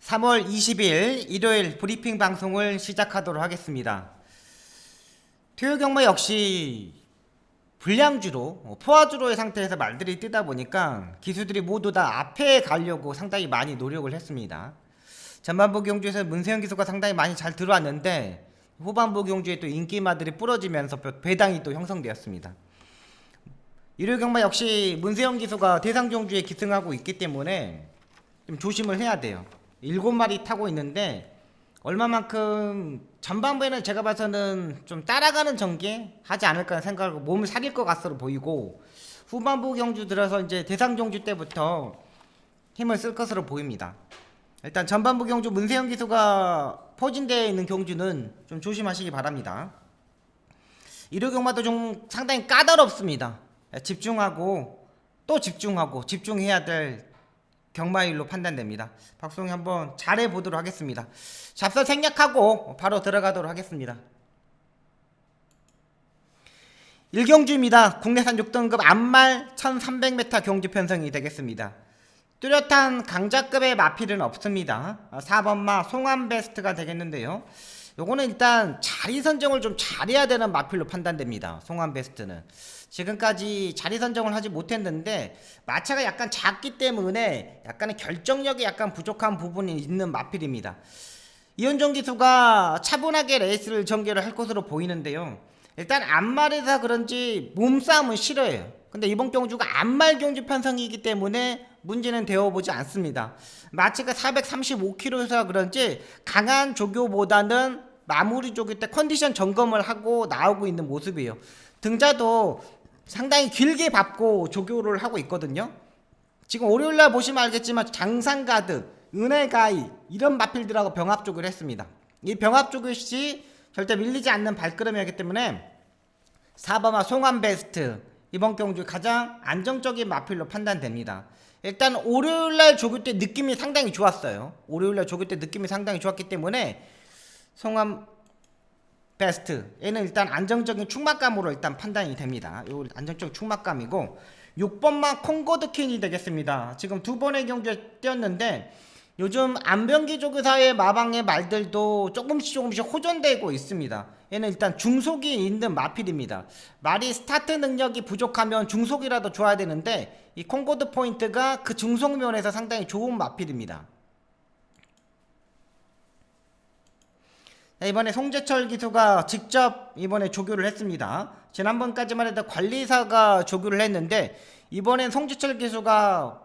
3월 20일 일요일 브리핑 방송을 시작하도록 하겠습니다. 토요 경마 역시 불량주로 포화주로의 상태에서 말들이 뜨다 보니까 기수들이 모두 다 앞에 가려고 상당히 많이 노력을 했습니다. 전반부 경주에서 문세영 기수가 상당히 많이 잘 들어왔는데 후반부 경주에 또 인기마들이 부러지면서 배당이 또 형성되었습니다. 일요일 경마 역시 문세영 기수가 대상 경주에 기승하고 있기 때문에 좀 조심을 해야 돼요. 7마리 타고 있는데 얼마만큼 전반부에는 제가 봐서는 좀 따라가는 전개 하지 않을까 생각하고 몸을 사릴 것 같아 보이고, 후반부 경주 들어서 이제 대상 경주 때부터 힘을 쓸 것으로 보입니다. 일단 전반부 경주 문세영 기수가 포진되어 있는 경주는 좀 조심하시기 바랍니다. 일요 경마도 좀 상당히 까다롭습니다. 집중하고 또 집중해야 될 경마일로 판단됩니다. 박송이 한번 잘해보도록 하겠습니다. 잡서 생략하고 바로 들어가도록 하겠습니다. 1경주입니다. 국내산 6등급 암말 1300m 경주 편성이 되겠습니다. 뚜렷한 강자급의 마필은 없습니다. 4번마 송암베스트가 되겠는데요. 요거는 일단 자리 선정을 좀 잘해야 되는 마필로 판단됩니다. 송암베스트는 지금까지 자리 선정을 하지 못했는데 마차가 약간 작기 때문에 약간의 결정력이 약간 부족한 부분이 있는 마필입니다. 이현종 기수가 차분하게 레이스를 전개를 할 것으로 보이는데요. 일단 암말에서 그런지 몸싸움은 싫어해요. 근데 이번 경주가 암말 경주 편성이기 때문에 문제는 되어보지 않습니다. 마치가 435kg여서 그런지 강한 조교보다는 마무리 조교 때 컨디션 점검을 하고 나오고 있는 모습이에요. 등자도 상당히 길게 밟고 조교를 하고 있거든요. 지금 월요일날 보시면 알겠지만 장상가드, 은혜가이 이런 마필들하고 병합조교를 했습니다. 이 병합조교시 절대 밀리지 않는 발걸음이기 때문에 4번마 송암베스트 이번 경주 가장 안정적인 마필로 판단됩니다. 일단 월요일날 조교 때 느낌이 상당히 좋았어요. 월요일날 조교 때 느낌이 상당히 좋았기 때문에 송암 베스트 얘는 일단 안정적인 충막감으로 일단 판단이 됩니다. 요 안정적 충막감이고 6번만 콩고드킨이 되겠습니다. 지금 두 번의 경주에 뛰었는데 요즘 안병기 조교사의 마방의 말들도 조금씩 호전되고 있습니다. 얘는 일단 중속이 있는 마필입니다. 말이 스타트 능력이 부족하면 중속이라도 줘야 되는데 이 콩고드 포인트가 그 중속면에서 상당히 좋은 마필입니다. 이번에 송재철 기수가 직접 이번에 조교를 했습니다. 지난번까지만 해도 관리사가 조교를 했는데 이번엔 송재철 기수가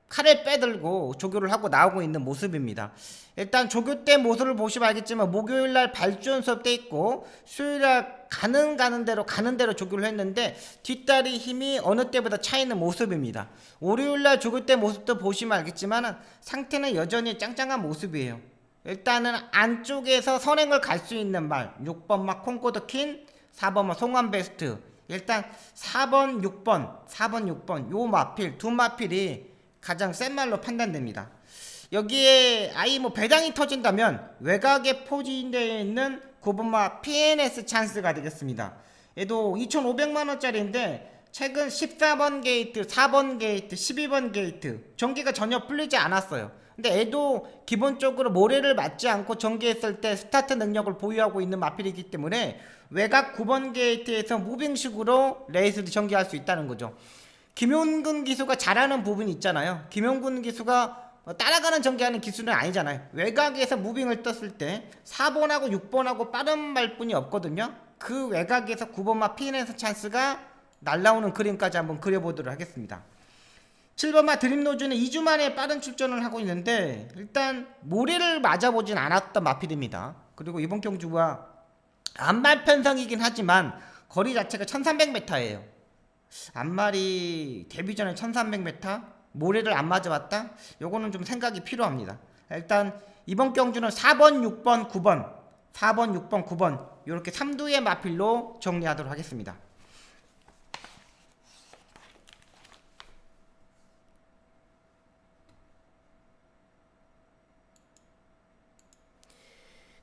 칼을 빼들고 조교를 하고 나오고 있는 모습입니다. 일단 조교 때 모습을 보시면 알겠지만 목요일날 발주연 수업 때 있고 수요일날 가는 대로 조교를 했는데 뒷다리 힘이 어느 때보다 차이는 모습입니다. 월요일날 조교 때 모습도 보시면 알겠지만 상태는 여전히 짱짱한 모습이에요. 일단은 안쪽에서 선행을 갈 수 있는 말 6번마 콩고드킨 4번마 송암베스트 일단 4번 6번 요 마필 두 마필이 가장 센 말로 판단됩니다. 여기에 배당이 터진다면 외곽에 포진되어 있는 9번마 PNS 찬스가 되겠습니다. 얘도 2,500만원짜리인데 최근 14번 게이트 4번 게이트 12번 게이트 전개가 전혀 풀리지 않았어요. 근데 애도 기본적으로 모래를 맞지 않고 전개했을 때 스타트 능력을 보유하고 있는 마필이기 때문에 외곽 9번 게이트에서 무빙식으로 레이스를 전개할 수 있다는 거죠. 김용근 기수가 잘하는 부분이 있잖아요. 김용근 기수가 따라가는 전개하는 기수는 아니잖아요. 외곽에서 무빙을 떴을 때 4번하고 6번하고 빠른 말뿐이 없거든요. 그 외곽에서 9번마 피인에서 찬스가 날라오는 그림까지 한번 그려보도록 하겠습니다. 7번마 드림노즈는 2주 만에 빠른 출전을 하고 있는데 일단 모래를 맞아보진 않았던 마필입니다. 그리고 이번 경주가 암말 편성이긴 하지만 거리 자체가 1300m예요. 암말이 데뷔 전에 1300m? 모래를 안 맞아봤다? 요거는 좀 생각이 필요합니다. 일단 이번 경주는 4번, 6번, 9번 4번, 6번, 9번 이렇게 3두의 마필로 정리하도록 하겠습니다.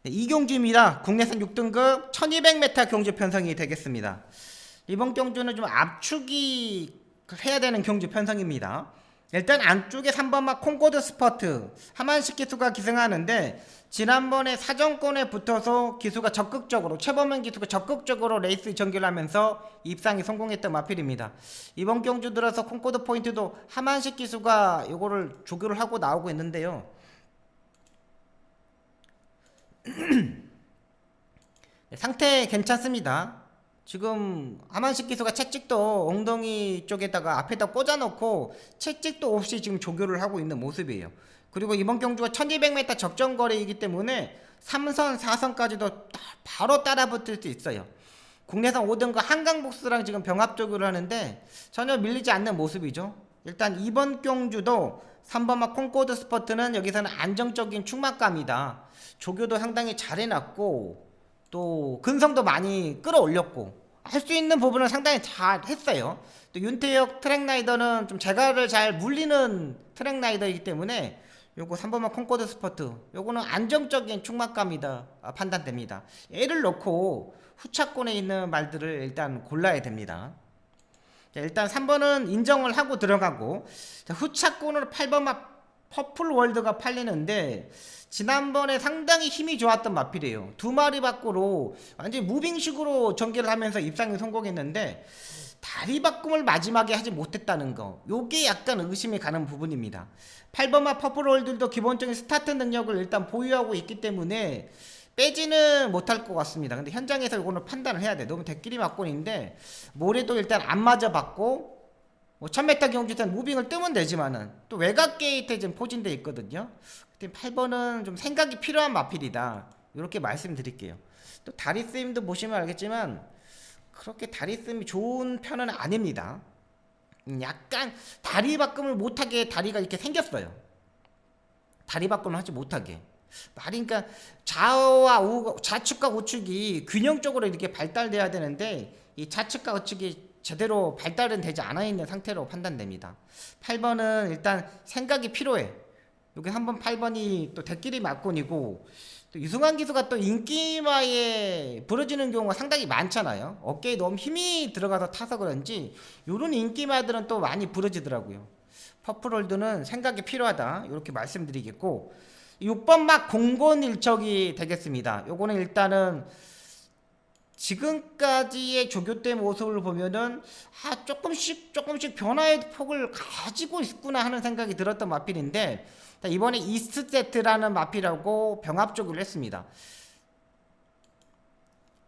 이 경주입니다. 국내산 6등급 1200m 경주 편성이 되겠습니다. 이번 경주는 좀 압축이 해야 되는 경주 편성입니다. 일단 안쪽에 3번마 콩코드 스퍼트 하만식 기수가 기승하는데 지난번에 사정권에 붙어서 기수가 적극적으로 최범현 기수가 적극적으로 레이스 전개를 하면서 입상에 성공했던 마필입니다. 이번 경주 들어서 콩코드 포인트도 하만식 기수가 요거를 조교를 하고 나오고 있는데요. 상태 괜찮습니다. 지금 하만식 기수가 채찍도 엉덩이 쪽에다가 앞에다 꽂아놓고 채찍도 없이 지금 조교를 하고 있는 모습이에요. 그리고 이번 경주가 1200m 적정거리이기 때문에 3선 4선까지도 바로 따라붙을 수 있어요. 국내선 5등과 한강복수랑 지금 병합 조교를 하는데 전혀 밀리지 않는 모습이죠. 일단 이번 경주도 3번마 콩코드 스퍼트는 여기서는 안정적인 충만감이다. 조교도 상당히 잘 해놨고 또 근성도 많이 끌어올렸고 할 수 있는 부분은 상당히 잘 했어요. 또 윤태혁 트랙라이더는 좀 제가를 잘 물리는 트랙라이더이기 때문에 요거 3번만 콩코드 스퍼트 요거는 안정적인 충만감이다 판단됩니다. 얘를 놓고 후차권에 있는 말들을 일단 골라야 됩니다. 자, 일단 3번은 인정을 하고 들어가고 자, 후차권으로 8번만 퍼플 월드가 팔리는데 지난번에 상당히 힘이 좋았던 마필이에요. 두 마리 밖으로 완전히 무빙식으로 전개를 하면서 입상에 성공했는데 다리 바꿈을 마지막에 하지 못했다는 거 요게 약간 의심이 가는 부분입니다. 8번마 퍼플 월드도 기본적인 스타트 능력을 일단 보유하고 있기 때문에 빼지는 못할 것 같습니다. 근데 현장에서 이거는 판단을 해야 돼. 너무 대끼리 맞권인데 모래도 일단 안 맞아봤고 뭐 1000m 경주에서는 무빙을 뜨면 되지만은 또 외곽 게이트에 좀 포진돼 있거든요. 8번은 좀 생각이 필요한 마필이다. 이렇게 말씀드릴게요. 또 다리 쓰임도 보시면 알겠지만 그렇게 다리 쓰임이 좋은 편은 아닙니다. 약간 다리 바꿈을 못하게 다리가 이렇게 생겼어요. 다리 바꿈을 하지 못하게. 그러니까 좌측과 우측이 균형적으로 이렇게 발달돼야 되는데 이 좌측과 우측이 제대로 발달은 되지 않아 있는 상태로 판단됩니다. 8번은 일단 생각이 필요해. 여기 한번 8번이 또 대끼리 맞곤이고 또 유승환 기수가 또 인기마에 부러지는 경우가 상당히 많잖아요. 어깨에 너무 힘이 들어가서 타서 그런지 요런 인기마들은 또 많이 부러지더라고요. 퍼플월드는 생각이 필요하다 이렇게 말씀드리겠고 6번 막 공곤일척이 되겠습니다. 요거는 일단은 지금까지의 조교대 모습을 보면은 조금씩 변화의 폭을 가지고 있구나 하는 생각이 들었던 마필인데 이번에 이스트세트라는 마필하고 병합 조교를 했습니다.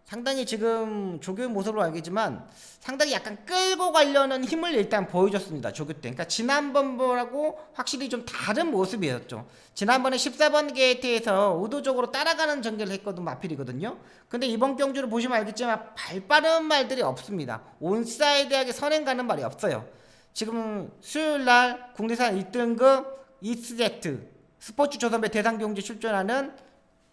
상당히 지금 조교의 모습으로 알겠지만 상당히 약간 끌고 가려는 힘을 일단 보여줬습니다. 조교 때. 그러니까 지난번하고 확실히 좀 다른 모습이었죠. 지난번에 14번 게이트에서 의도적으로 따라가는 전개를 했거든 마필이거든요. 근데 이번 경주를 보시면 알겠지만 발 빠른 말들이 없습니다. 온사이드하게 선행 가는 말이 없어요. 지금 수요일날 국내산 1등급 이스트세트 스포츠 조선배 대상 경주 출전하는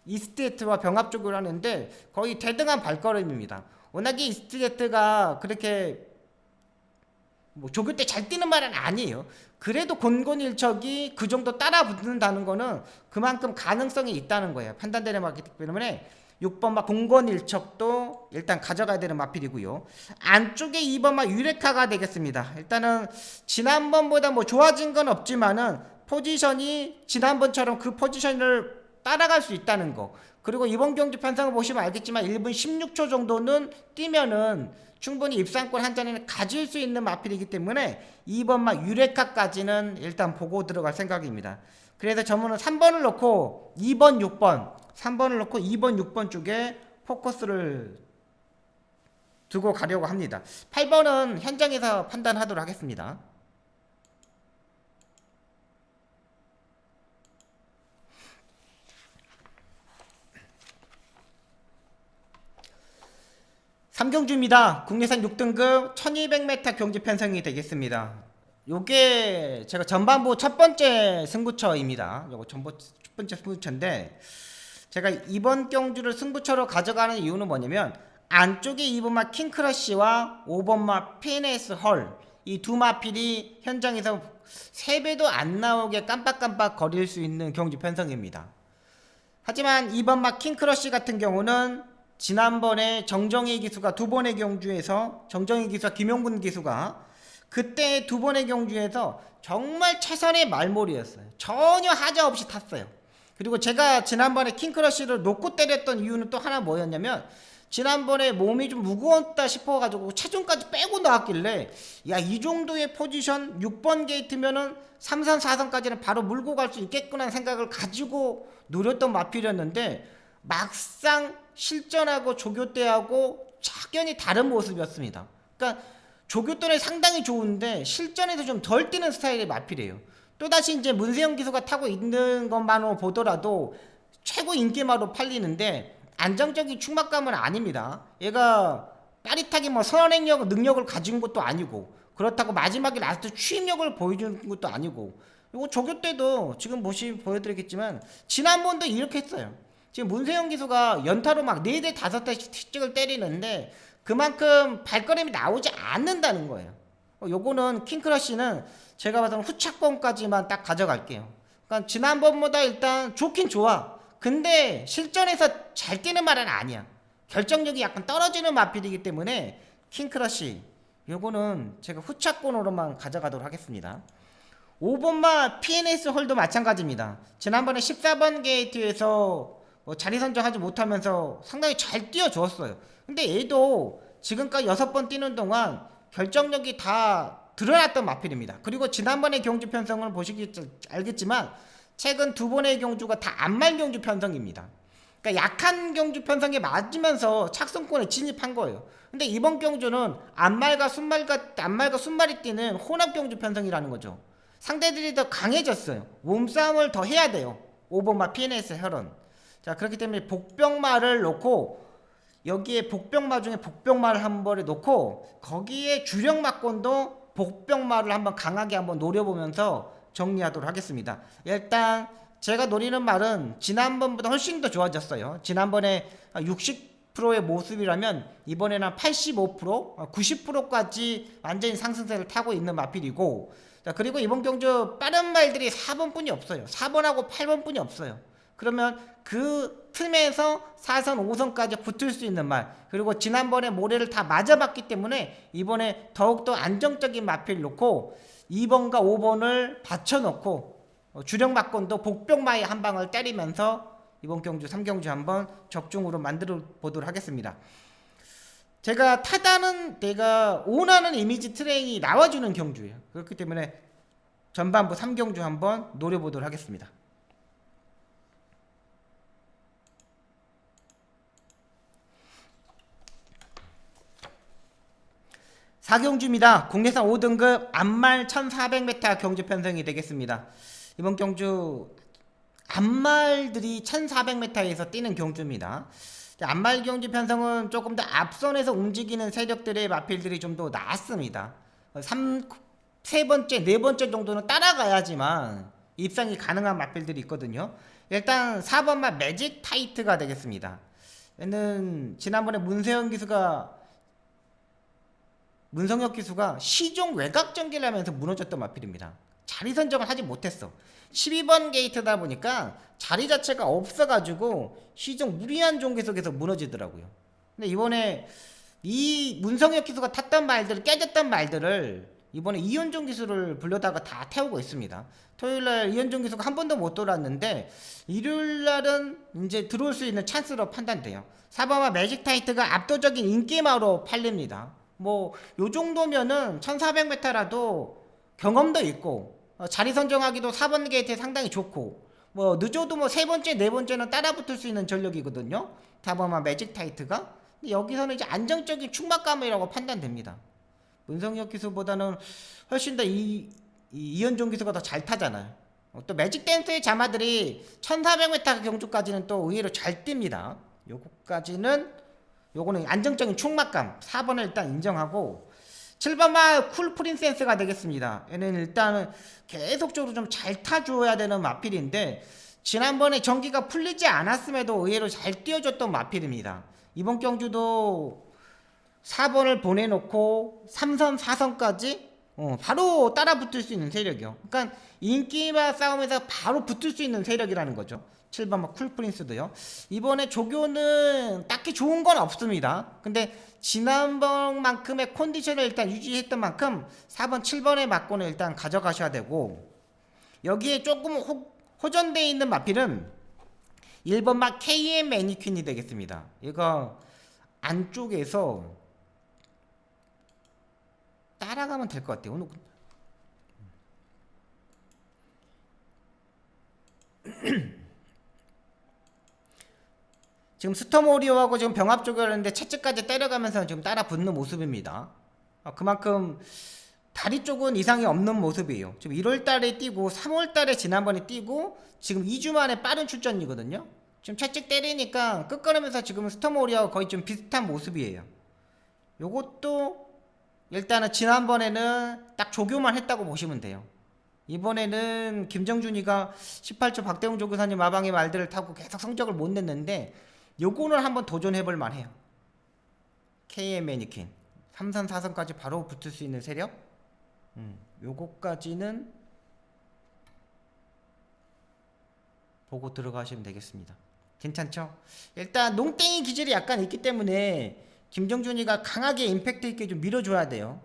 이스트세트와 병합 조교를 하는데 거의 대등한 발걸음입니다. 워낙에 이스트세트가 그렇게 뭐 조교 때 잘 뛰는 말은 아니에요. 그래도 곤곤일척이 그 정도 따라 붙는다는 거는 그만큼 가능성이 있다는 거예요. 판단되는 마필이기 때문에 6번마 곤곤일척도 일단 가져가야 되는 마필이고요. 안쪽에 2번마 유레카가 되겠습니다. 일단은 지난번보다 뭐 좋아진 건 없지만은 포지션이 지난번처럼 그 포지션을 따라갈 수 있다는 거. 그리고 이번 경주 편성을 보시면 알겠지만 1분 16초 정도는 뛰면은 충분히 입상권 한 자리는 가질 수 있는 마필이기 때문에 2번마 유레카까지는 일단 보고 들어갈 생각입니다. 그래서 저는 3번을 놓고 2번, 6번 3번을 놓고 2번, 6번 쪽에 포커스를 두고 가려고 합니다. 8번은 현장에서 판단하도록 하겠습니다. 삼경주입니다. 국내산 6등급 1200m 경주 편성이 되겠습니다. 요게 제가 전반부 첫 번째 승부처입니다. 요거 첫 번째 승부처인데 제가 이번 경주를 승부처로 가져가는 이유는 뭐냐면 안쪽에 2번마 킹크러쉬와 5번마 피네스 헐 이 두 마필이 현장에서 3배도 안 나오게 깜빡깜빡 거릴 수 있는 경주 편성입니다. 하지만 2번마 킹크러쉬 같은 경우는 지난번에 정정희 기수가 두 번의 경주에서 정정희 기수와 김용근 기수가 그때 두 번의 경주에서 정말 최선의 말몰이였어요. 전혀 하자 없이 탔어요. 그리고 제가 지난번에 킹크러쉬를 놓고 때렸던 이유는 또 하나 뭐였냐면, 지난번에 몸이 좀 무거웠다 싶어가지고 체중까지 빼고 나왔길래, 야, 이 정도의 포지션 6번 게이트면은 3선 4선까지는 바로 물고 갈 수 있겠구나 생각을 가지고 노렸던 마필이었는데, 막상 실전하고 조교 때하고 확연히 다른 모습이었습니다. 그러니까 조교 때는 상당히 좋은데 실전에서 좀 덜 뛰는 스타일의 마필이에요. 또다시 이제 문세영 기수가 타고 있는 것만으로 보더라도 최고 인기마로 팔리는데, 안정적인 충막감은 아닙니다. 얘가 빠릿하게 뭐 선행력 능력을 가진 것도 아니고, 그렇다고 마지막에 라스트 추임력을 보여주는 것도 아니고, 이거 조교 때도 지금 보여드리겠지만 지난번도 이렇게 했어요. 지금 문세영 기수가 연타로 막 4대 5대 찍을 때리는데 그만큼 발걸음이 나오지 않는다는 거예요. 요거는 킹크러쉬는 제가 봐서는 후차권까지만 딱 가져갈게요. 그러니까 지난번보다 일단 좋긴 좋아. 근데 실전에서 잘 뛰는 말은 아니야. 결정력이 약간 떨어지는 마필이기 때문에 킹크러쉬 요거는 제가 후차권으로만 가져가도록 하겠습니다. 5번마 PNS 홀도 마찬가지입니다. 지난번에 14번 게이트에서 자리 선정하지 못하면서 상당히 잘 뛰어줬어요. 근데 얘도 지금까지 6번 뛰는 동안 결정력이 다 드러났던 마필입니다. 그리고 지난번에 경주 편성을 보시기 알겠지만 최근 2번의 경주가 다 안말 경주 편성입니다. 그러니까 약한 경주 편성에 맞으면서 착승권에 진입한 거예요. 근데 이번 경주는 안말과 순말이 뛰는 혼합 경주 편성이라는 거죠. 상대들이 더 강해졌어요. 몸싸움을 더 해야 돼요. 5번마 PNS 혈원. 자, 그렇기 때문에 복병마를 놓고, 여기에 복병마 중에 복병마를 한 번에 놓고, 거기에 주력 막권도 복병마를 한번 강하게 한번 노려보면서 정리하도록 하겠습니다. 일단 제가 노리는 말은 지난번보다 훨씬 더 좋아졌어요. 지난번에 60%의 모습이라면 이번에는 85%, 90%까지 완전히 상승세를 타고 있는 마필이고, 자, 그리고 이번 경주 빠른 말들이 4번뿐이 없어요. 4번하고 8번뿐이 없어요. 그러면 그 틈에서 4선, 5선까지 붙을 수 있는 말, 그리고 지난번에 모래를 다 맞아봤기 때문에 이번에 더욱더 안정적인 마필 놓고 2번과 5번을 받쳐놓고 주력 막건도 복병마에 한 방을 때리면서 이번 경주 3경주 한번 적중으로 만들어 보도록 하겠습니다. 제가 타다는 내가 원하는 이미지 트레인이 나와주는 경주예요. 그렇기 때문에 전반부 3경주 한번 노려보도록 하겠습니다. 4경주입니다. 국내산 5등급 안말 1400m 경주 편성이 되겠습니다. 이번 경주 안말들이 1400m에서 뛰는 경주입니다. 안말 경주 편성은 조금 더 앞선에서 움직이는 세력들의 마필들이 좀 더 나았습니다. 세 번째, 네 번째 정도는 따라가야지만 입상이 가능한 마필들이 있거든요. 일단 4번마 매직 타이트가 되겠습니다. 얘는 지난번에 문성혁 기수가 시종 외곽 전개를 하면서 무너졌던 마필입니다. 자리 선정을 하지 못했어. 12번 게이트다 보니까 자리 자체가 없어가지고 시종 무리한 종계속에서 무너지더라고요. 근데 이번에 이 문성혁 기수가 탔던 말들을, 깨졌던 말들을 이번에 이현종 기수를 불러다가 다 태우고 있습니다. 토요일날 이현종 기수가 한 번도 못 돌았는데 일요일날은 이제 들어올 수 있는 찬스로 판단돼요. 4번마 매직 타이트가 압도적인 인기마로 팔립니다. 뭐 요 정도면은 1400m라도 경험도 있고 자리 선정하기도 4번 게이트에 상당히 좋고, 뭐 늦어도 뭐 세 번째, 네 번째는 따라붙을 수 있는 전력이거든요. 4번마 매직 타이트가. 근데 여기서는 이제 안정적인 충막감이라고 판단됩니다. 문성혁 기수보다는 훨씬 더 이현종 기수가 더 잘 타잖아요. 또 매직 댄스의 자마들이 1400m 경주까지는 또 의외로 잘 뜁니다. 요거는 안정적인 충막감 4번을 일단 인정하고, 7번마 쿨 프린세스가 되겠습니다. 얘는 일단은 계속적으로 좀 잘 타줘야 되는 마필인데 지난번에 전기가 풀리지 않았음에도 의외로 잘 뛰어줬던 마필입니다. 이번 경주도 4번을 보내놓고 3선, 4선까지 바로 따라 붙을 수 있는 세력이요. 그러니까 인기마 싸움에서 바로 붙을 수 있는 세력이라는 거죠. 7번 막 쿨프린스도요. 이번에 조교는 딱히 좋은 건 없습니다. 근데 지난번만큼의 컨디션을 일단 유지했던 만큼 4번, 7번의 막고는 일단 가져가셔야 되고, 여기에 조금 호전되어 있는 마필은 1번 막 KM 매니퀸이 되겠습니다. 이거 안쪽에서 따라가면 될 것 같아요. 오늘 지금 스톰오리오하고 지금 병합 조결하는데 채찍까지 때려가면서 지금 따라 붙는 모습입니다. 그만큼 다리 쪽은 이상이 없는 모습이에요. 지금 1월달에 뛰고 3월달에 지난번에 뛰고 지금 2주 만에 빠른 출전이거든요. 지금 채찍 때리니까 끝걸으면서 지금 스톰오리오하고 거의 좀 비슷한 모습이에요. 요것도 일단은 지난번에는 딱 조교만 했다고 보시면 돼요. 이번에는 김정준이가 18초 박대웅 조교사님 마방의 말들을 타고 계속 성적을 못 냈는데, 요거는 한번 도전해볼 만해요. KM 매니퀸 3선 4선까지 바로 붙을 수 있는 세력, 요거까지는 보고 들어가시면 되겠습니다. 괜찮죠? 일단 농땡이 기질이 약간 있기 때문에 김정준이가 강하게 임팩트 있게 좀 밀어줘야 돼요.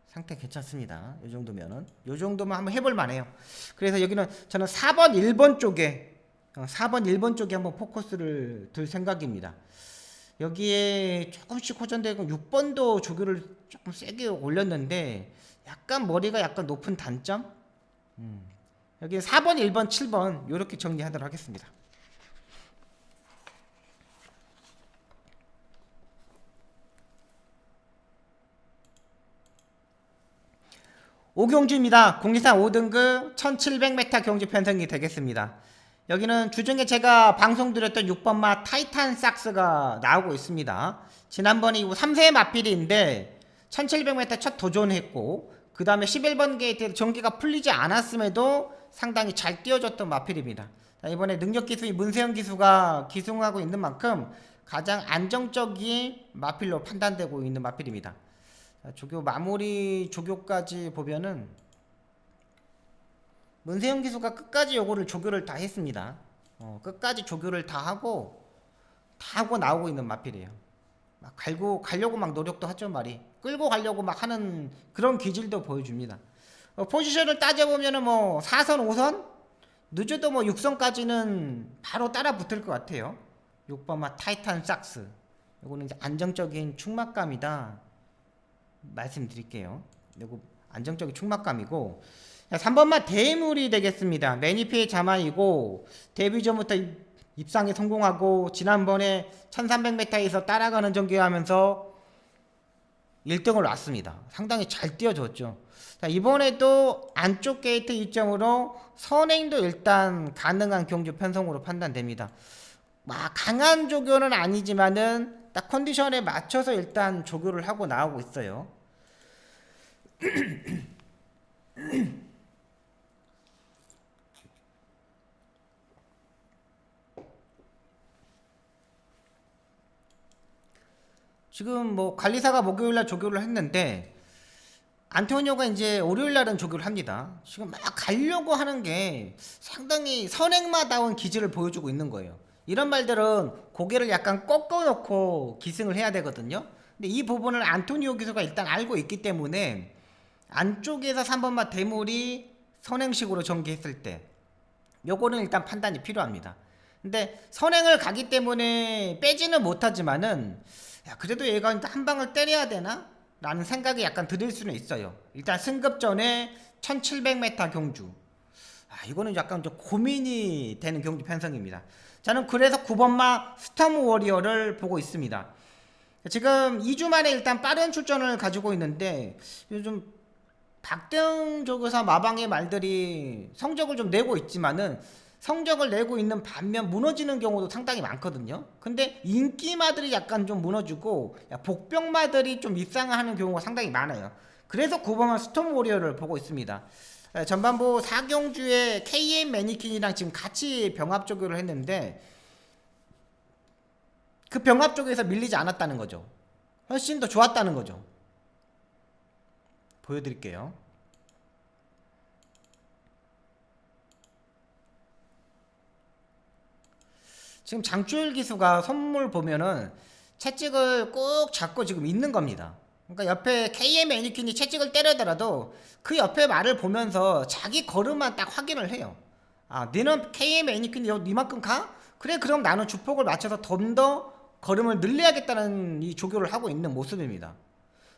상태 괜찮습니다. 요 정도면은, 요 정도면 한번 해볼 만해요. 그래서 여기는 저는 4번 1번 쪽에 4번 1번 쪽에 한번 포커스를 둘 생각입니다. 여기에 조금씩 호전되고 6번도 조교를 조금 세게 올렸는데 약간 머리가 약간 높은 단점, 여기 4번 1번 7번 요렇게 정리하도록 하겠습니다. 오경주입니다. 국리산 5등급 1700m 경주 편성이 되겠습니다. 여기는 주중에 제가 방송드렸던 6번마 타이탄 삭스가 나오고 있습니다. 지난번에 이후 3세 마필인데 1700m 첫 도전했고, 그 다음에 11번 게이트에서 전기가 풀리지 않았음에도 상당히 잘 뛰어줬던 마필입니다. 이번에 능력기수인 문세영 기수가 기승하고 있는 만큼 가장 안정적인 마필로 판단되고 있는 마필입니다. 조교 마무리 조교까지 보면은 문세영 기수가 끝까지 요거를 조교를 다 했습니다. 끝까지 조교를 다 하고 나오고 있는 마필이에요. 막 가려고 막 노력도 하죠. 말이 끌고 가려고 막 하는 그런 기질도 보여줍니다. 포지션을 따져보면은 뭐 4선 5선 늦어도 뭐 6선까지는 바로 따라 붙을 것 같아요. 6번 막 타이탄 삭스, 요거는 이제 안정적인 충막감이다 말씀드릴게요. 요거 안정적인 충막감이고, 3번만 대물이 되겠습니다. 매니피의 자만이고 데뷔 전부터 입상에 성공하고 지난번에 1300m에서 따라가는 전개하면서 1등을 왔습니다. 상당히 잘 뛰어줬죠. 자, 이번에도 안쪽 게이트 이점으로 선행도 일단 가능한 경주 편성으로 판단됩니다. 막 강한 조교는 아니지만은 딱 컨디션에 맞춰서 일단 조교를 하고 나오고 있어요. 지금 뭐 관리사가 목요일날 조교를 했는데 안토니오가 이제 월요일날은 조교를 합니다. 지금 막 가려고 하는 게 상당히 선행마다운 기질을 보여주고 있는 거예요. 이런 말들은 고개를 약간 꺾어놓고 기승을 해야 되거든요. 근데 이 부분을 안토니오 기수가 일단 알고 있기 때문에 안쪽에서 3번마 대물이 선행식으로 전개했을 때 요거는 일단 판단이 필요합니다. 근데 선행을 가기 때문에 빼지는 못하지만은, 야, 그래도 얘가 한 방을 때려야 되나? 라는 생각이 약간 들 수는 있어요. 일단 승급 전에 1700m 경주, 이거는 약간 좀 고민이 되는 경주 편성입니다. 저는 그래서 9번마 스톰 워리어를 보고 있습니다. 지금 2주 만에 일단 빠른 출전을 가지고 있는데, 요즘 박대웅 조교사 마방의 말들이 성적을 좀 내고 있지만은 성적을 내고 있는 반면 무너지는 경우도 상당히 많거든요. 근데 인기마들이 약간 좀 무너지고 복병마들이 좀 입상하는 경우가 상당히 많아요. 그래서 9번만 스톰 워리어를 보고 있습니다. 전반부 4경주에 KM 매니퀸이랑 지금 같이 병합 조교를 했는데 그 병합 쪽에서 밀리지 않았다는 거죠. 훨씬 더 좋았다는 거죠. 보여드릴게요. 지금 장주열 기수가 선물 보면은 채찍을 꼭 잡고 지금 있는 겁니다. 그러니까 옆에 KM 애니퀸이 채찍을 때리더라도 그 옆에 말을 보면서 자기 걸음만 딱 확인을 해요. 아, 너는 KM 애니퀸이 이만큼 가? 그래, 그럼 나는 주폭을 맞춰서 좀 더 걸음을 늘려야겠다는 이 조교를 하고 있는 모습입니다.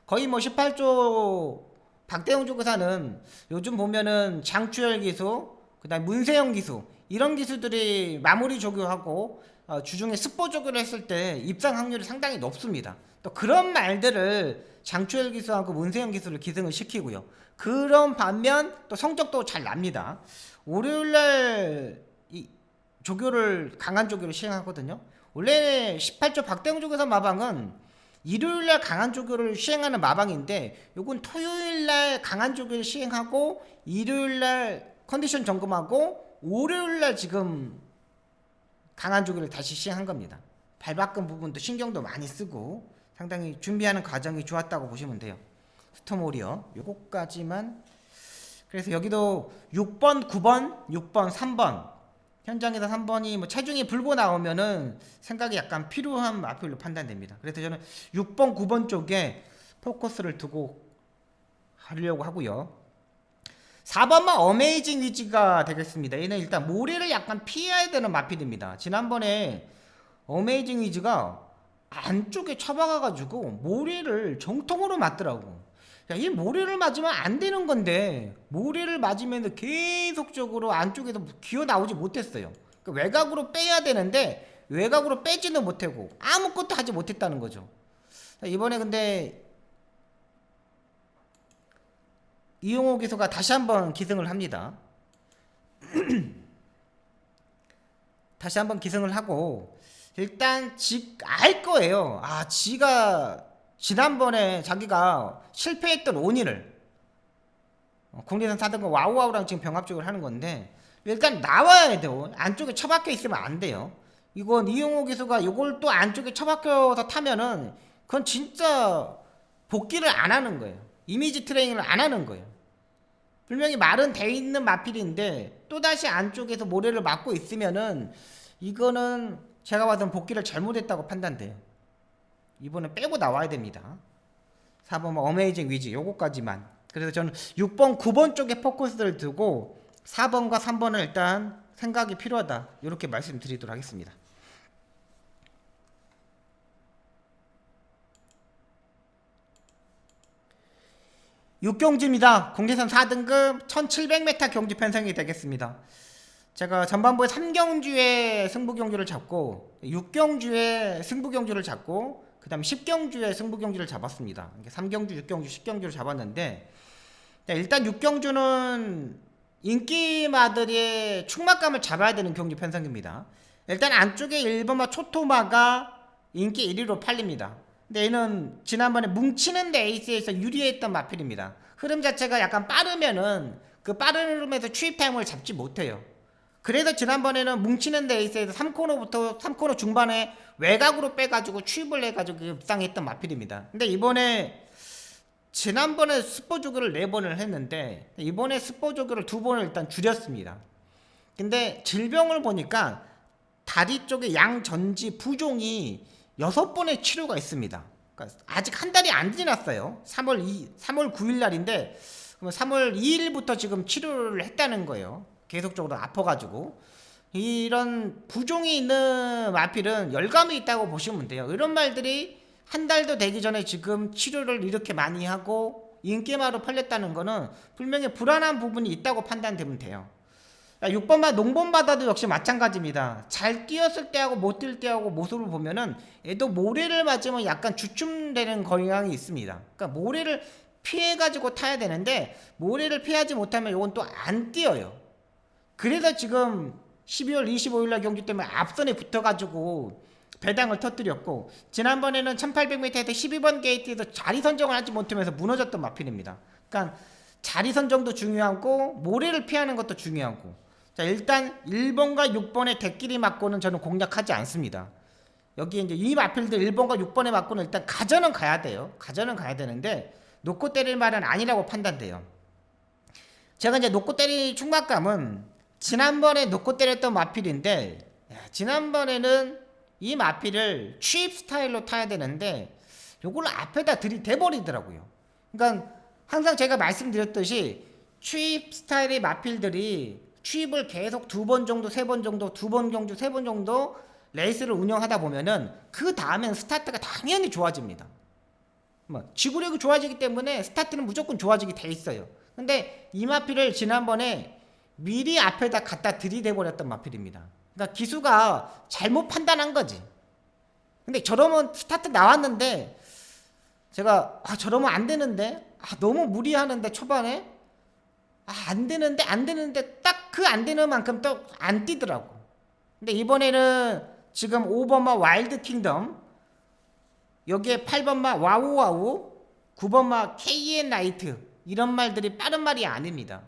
거의 뭐 18조 박대웅 조교사는 요즘 보면은 장주열 기수, 그다음 문세영 기수 이런 기수들이 마무리 조교하고 주중에 스포 조교를 했을 때 입상 확률이 상당히 높습니다. 또 그런 말들을 장주열 기수하고 문세영 기수를 기승을 시키고요. 그런 반면 또 성적도 잘 납니다. 월요일날 이 조교를 강한 조교를 시행하거든요. 원래 18조 박대웅 조교사 마방은 일요일날 강한 조교를 시행하는 마방인데 요건 토요일날 강한 조교를 시행하고 일요일날 컨디션 점검하고 월요일날 지금 강한 조교를 다시 시행한 겁니다. 발바꿈 부분도 신경도 많이 쓰고 상당히 준비하는 과정이 좋았다고 보시면 돼요. 스톰오리어 요거까지만. 그래서 여기도 6번, 9번, 6번, 3번 현장에서 3번이 뭐 체중이 불고 나오면은 생각이 약간 필요한 마필로 판단됩니다. 그래서 저는 6번, 9번 쪽에 포커스를 두고 하려고 하고요. 4번만 어메이징 위즈가 되겠습니다. 얘는 일단 모래를 약간 피해야 되는 마필입니다. 지난번에 어메이징 위즈가 안쪽에 쳐박아가지고 모래를 정통으로 맞더라고. 야, 이 모래를 맞으면 안 되는 건데 모래를 맞으면 계속적으로 안쪽에서 기어 나오지 못했어요. 그러니까 외곽으로 빼야 되는데 외곽으로 빼지는 못하고 아무것도 하지 못했다는 거죠. 이번에 근데 이용호 기수가 다시 한번 기승을 합니다. 다시 한번 기승을 하고 일단 알 거예요. 아, 지가 지난번에 자기가 실패했던 원인을 공대산 4등급 와우와우랑 지금 병합적으로 하는 건데 일단 나와야 돼요. 안쪽에 처박혀 있으면 안 돼요. 이건 이용호 기수가 이걸 또 안쪽에 처박혀서 타면은 그건 진짜 복귀를 안 하는 거예요. 이미지 트레이닝을 안 하는 거예요. 분명히 말은 돼 있는 마필인데 또다시 안쪽에서 모래를 맞고 있으면은 이거는 제가 봐서는 복귀를 잘못했다고 판단돼요. 이번에 빼고 나와야 됩니다. 4번 어메이징 위즈 요거까지만. 그래서 저는 6번 9번 쪽에 포커스를 두고 4번과 3번은 일단 생각이 필요하다 이렇게 말씀드리도록 하겠습니다. 육경주입니다. 공대산 4등급 1700m 경주 편성이 되겠습니다. 제가 전반부에 3경주에 승부경주를 잡고 6경주에 승부경주를 잡고 그 다음에 10경주에 승부경주를 잡았습니다. 3경주, 6경주, 10경주를 잡았는데 일단 6경주는 인기마들의 축막감을 잡아야 되는 경주 편성입니다. 일단 안쪽에 1번마 초토마가 인기 1위로 팔립니다. 근데 얘는 지난번에 뭉치는 데 에이스에서 유리했던 마필입니다. 흐름 자체가 약간 빠르면은 그 빠른 흐름에서 추입 타임을 잡지 못해요. 그래서 지난번에는 뭉치는 데 에이스에서 3코너부터 3코너 중반에 외곽으로 빼가지고 추입을 해가지고 입상했던 마필입니다. 근데 이번에 지난번에 스포 조교를 4번을 했는데 이번에 스포 조교를 2번을 일단 줄였습니다. 근데 질병을 보니까 다리 쪽에 양전지 부종이 6번의 치료가 있습니다. 그러니까 아직 한 달이 안 지났어요. 3월 9일 날인데 3월 2일부터 지금 치료를 했다는 거예요. 계속적으로 아파가지고. 이런 부종이 있는 마필은 열감이 있다고 보시면 돼요. 이런 말들이 한 달도 되기 전에 지금 치료를 이렇게 많이 하고 인기마로 팔렸다는 거는 분명히 불안한 부분이 있다고 판단되면 돼요. 6번바 농번바다도 역시 마찬가지입니다. 잘 뛰었을 때하고 못 뛸 때하고 모습을 보면은 얘도 모래를 맞으면 약간 주춤되는 경향이 있습니다. 그러니까 모래를 피해가지고 타야 되는데 모래를 피하지 못하면 이건 또 안 뛰어요. 그래서 지금 12월 25일날 경기 때문에 앞선에 붙어가지고 배당을 터뜨렸고 지난번에는 1800m에서 12번 게이트에서 자리 선정을 하지 못하면서 무너졌던 마필입니다. 그러니까 자리 선정도 중요하고 모래를 피하는 것도 중요하고 자 일단 1번과 6번의 대끼리 맞고는 저는 공략하지 않습니다. 여기 이제 이 마필들 1번과 6번에 맞고는 일단 가전은 가야 돼요. 가전은 가야 되는데 놓고 때릴 말은 아니라고 판단돼요. 제가 이제 놓고 때릴 충막감은 지난번에 놓고 때렸던 마필인데, 지난번에는 이 마필을 취입 스타일로 타야 되는데 요걸 앞에다 들이대버리더라고요. 그러니까 항상 제가 말씀드렸듯이 취입 스타일의 마필들이 취입을 계속 2번 정도, 3번 정도, 2번 정도, 3번 정도 레이스를 운영하다 보면은 그 다음엔 스타트가 당연히 좋아집니다. 뭐 지구력이 좋아지기 때문에 스타트는 무조건 좋아지게 돼 있어요. 근데 이 마필을 지난번에 미리 앞에다 갖다 들이대버렸던 마필입니다. 그러니까 기수가 잘못 판단한 거지. 근데 저러면 스타트 나왔는데 제가 저러면 안 되는데, 너무 무리하는데 초반에 안 되는데 딱 그 안 되는 만큼 또 안 뛰더라고. 근데 이번에는 지금 5번마 와일드 킹덤, 여기에 8번마 와우와우, 9번마 KN 나이트, 이런 말들이 빠른 말이 아닙니다.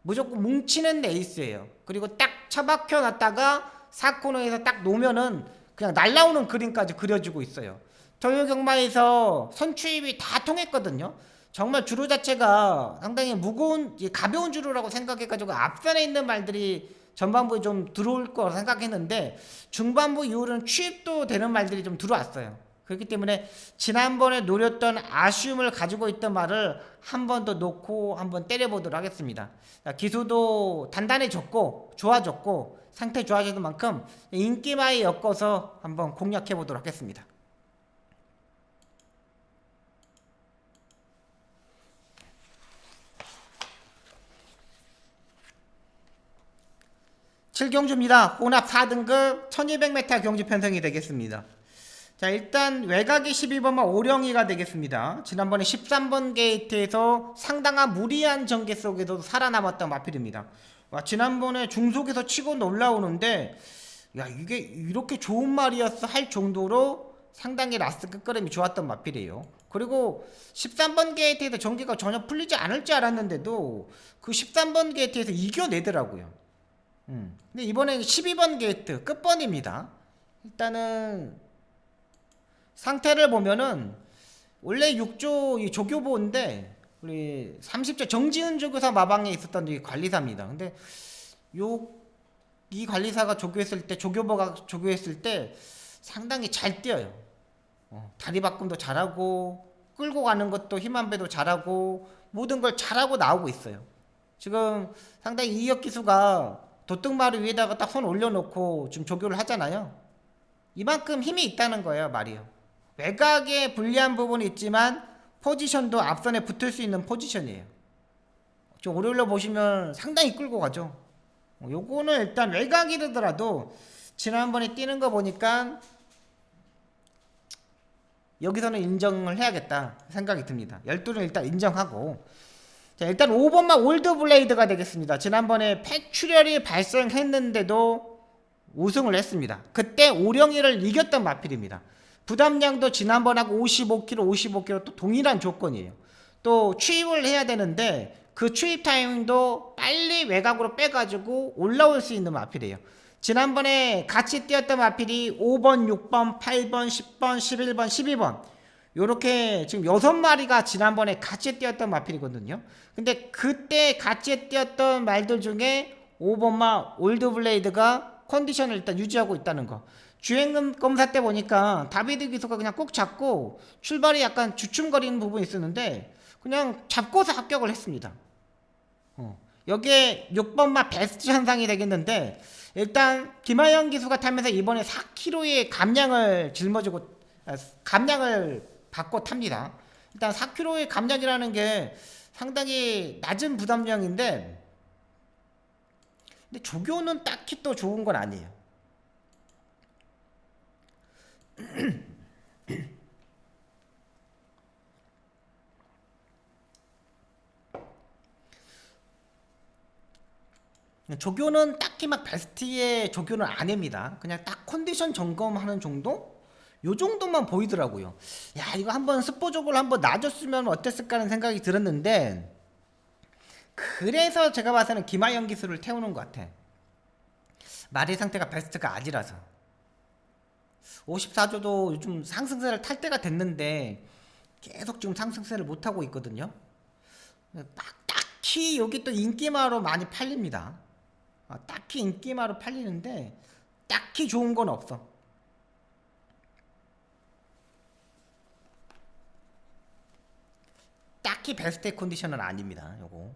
무조건 뭉치는 레이스예요. 그리고 딱 처박혀 놨다가 4코너에서 딱 놓으면은 그냥 날라오는 그림까지 그려주고 있어요. 토요경마에서 선추입이 다 통했거든요. 정말 주로 자체가 상당히 무거운, 가벼운 주로라고 생각해가지고 앞선에 있는 말들이 전반부에 좀 들어올 거라 생각했는데 중반부 이후로는 취입도 되는 말들이 좀 들어왔어요. 그렇기 때문에 지난번에 노렸던 아쉬움을 가지고 있던 말을 한 번 더 놓고 한번 때려보도록 하겠습니다. 기수도 단단해졌고 좋아졌고 상태 좋아지는 만큼 인기마에 엮어서 한번 공략해 보도록 하겠습니다. 칠경주입니다. 혼합 4등급 1200m 경주 편성이 되겠습니다. 자, 일단 외곽이 12번만 오령이가 되겠습니다. 지난번에 13번 게이트에서 상당한 무리한 전개 속에서도 살아남았던 마필입니다. 와, 지난번에 중속에서 치고 올라오는데 야, 이게 이렇게 좋은 말이었어 할 정도로 상당히 라스트 끝걸음이 좋았던 마필이에요. 그리고 13번 게이트에서 전개가 전혀 풀리지 않을 줄 알았는데도 그 13번 게이트에서 이겨내더라고요. 근데 이번엔 12번 게이트 끝번입니다. 일단은 상태를 보면은 원래 6조 이 조교보인데 우리 30조 정지은 조교사 마방에 있었던 이 관리사입니다. 근데 이 관리사가 조교했을 때, 조교보가 조교했을 때 상당히 잘 뛰어요. 다리 바꿈도 잘하고 끌고 가는 것도 힘 한 배도 잘하고 모든 걸 잘하고 나오고 있어요. 지금 상당히 이역 기수가 도둑마루 위에다가 딱 손 올려놓고 지금 조교를 하잖아요. 이만큼 힘이 있다는 거예요, 말이요. 외곽에 불리한 부분이 있지만 포지션도 앞선에 붙을 수 있는 포지션이에요. 좀 오래 보시면 상당히 끌고 가죠. 요거는 일단 외곽이더라도 지난번에 뛰는 거 보니까 여기서는 인정을 해야겠다 생각이 듭니다. 12는 일단 인정하고, 자, 일단 5번만 올드블레이드가 되겠습니다. 지난번에 폐출혈이 발생했는데도 우승을 했습니다. 그때 오령이를 이겼던 마필입니다. 부담량도 지난번하고 55kg 또 동일한 조건이에요. 또 취입을 해야 되는데 그 취입 타이밍도 빨리 외곽으로 빼가지고 올라올 수 있는 마필이에요. 지난번에 같이 뛰었던 마필이 5번, 6번, 8번, 10번, 11번, 12번 요렇게 지금 6마리가 지난번에 같이 뛰었던 마필이거든요. 근데 그때 같이 뛰었던 말들 중에 5번마 올드블레이드가 컨디션을 일단 유지하고 있다는 거. 주행 검사 때 보니까 다비드 기수가 그냥 꼭 잡고 출발이 약간 주춤거리는 부분이 있었는데 그냥 잡고서 합격을 했습니다. 여기에 6번마 베스트 현상이 되겠는데 일단 김하영 기수가 타면서 이번에 4kg의 감량을 받고 탑니다. 일단 4kg의 감량이라는 게 상당히 낮은 부담량인데 근데 조교는 딱히 또 좋은 건 아니에요. 조교는 딱히 막 베스트의 조교는 아닙니다. 그냥 딱 컨디션 점검하는 정도? 요 정도만 보이더라고요. 야, 이거 한번 스포족을 한번 놔줬으면 어땠을까 하는 생각이 들었는데 그래서 제가 봐서는 김하영 기수를 태우는 것 같아. 말의 상태가 베스트가 아니라서. 54조도 요즘 상승세를 탈 때가 됐는데 계속 지금 상승세를 못하고 있거든요. 딱히 여기 또 인기마로 많이 팔립니다. 딱히 인기마로 팔리는데 딱히 좋은 건 없어. 딱히 베스트 컨디션은 아닙니다. 요거.